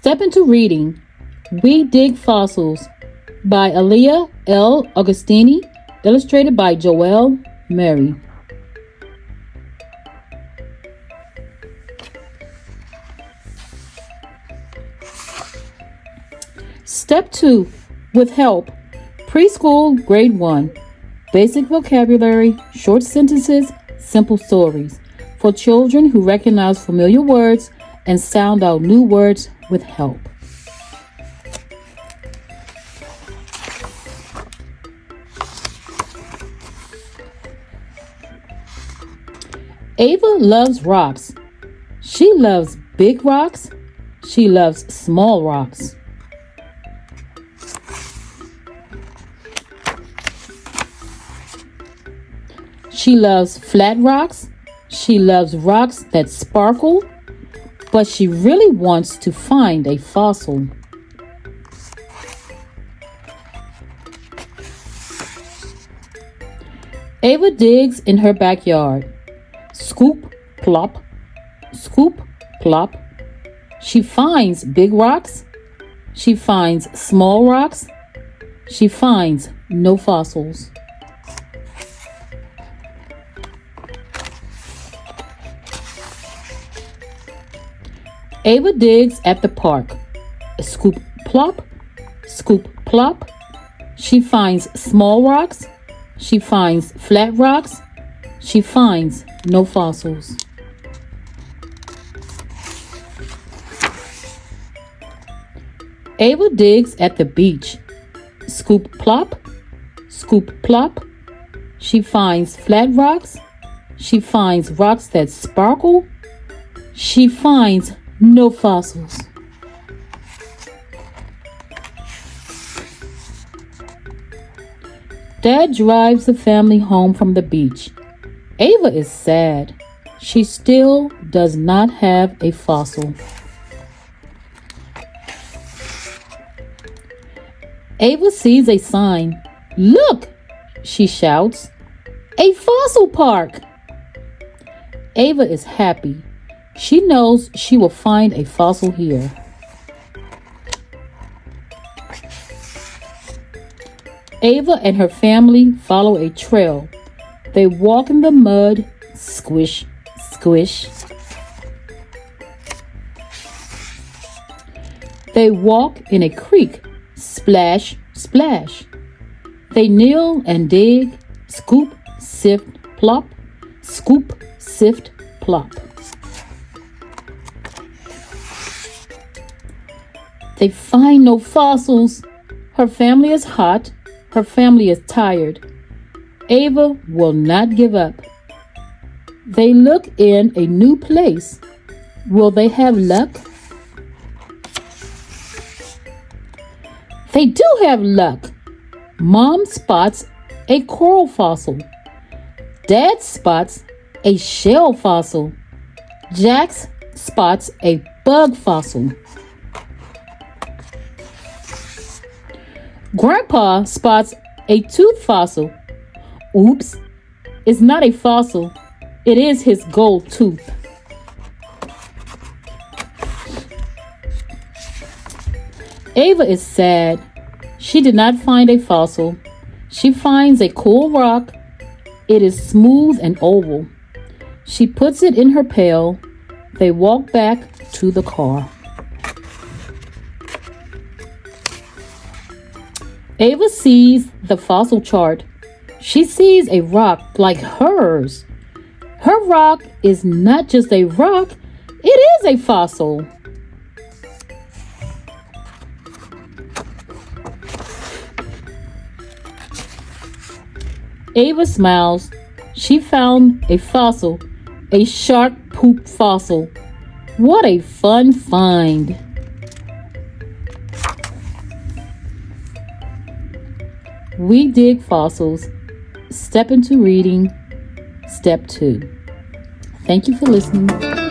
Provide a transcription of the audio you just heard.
Step into reading We Dig Fossils by Aaliyah L. Augustini, illustrated by Joelle Mary. Step 2. With help. Preschool, grade 1. Basic vocabulary, short sentences, simple stories. For children who recognize familiar words and sound out new words with help. Ava loves rocks. She loves big rocks. She loves small rocks. She loves flat rocks. She loves rocks that sparkle, but she really wants to find a fossil. Ava digs in her backyard. Scoop, plop, scoop, plop. She finds big rocks. She finds small rocks. She finds no fossils. Ava digs at the park. Scoop, plop, scoop, plop. She finds small rocks. She finds flat rocks. She finds no fossils. Ava digs at the beach. Scoop, plop, scoop, plop. She finds flat rocks. She finds rocks that sparkle. She finds no fossils. Dad drives the family home from the beach. Ava is sad. She still does not have a fossil. Ava sees a sign. Look, she shouts. A fossil park. Ava is happy. She knows she will find a fossil here. Ava and her family follow a trail. They walk in the mud, squish, squish. They walk in a creek, splash, splash. They kneel and dig, scoop, sift, plop, scoop, sift, plop. They find no fossils. Her family is hot. Her family is tired. Ava will not give up. They look in a new place. Will they have luck? They do have luck. Mom spots a coral fossil. Dad spots a shell fossil. Jax spots a bug fossil. Grandpa spots a tooth fossil. Oops, it's not a fossil. It is his gold tooth. Ava is sad. She did not find a fossil. She finds a cool rock. It is smooth and oval. She puts it in her pail. They walk back to the car. Ava sees the fossil chart. She sees a rock like hers. Her rock is not just a rock, it is a fossil. Ava smiles. She found a fossil, a shark poop fossil. What a fun find. We dig fossils. Step into reading. Step 2. Thank you for listening.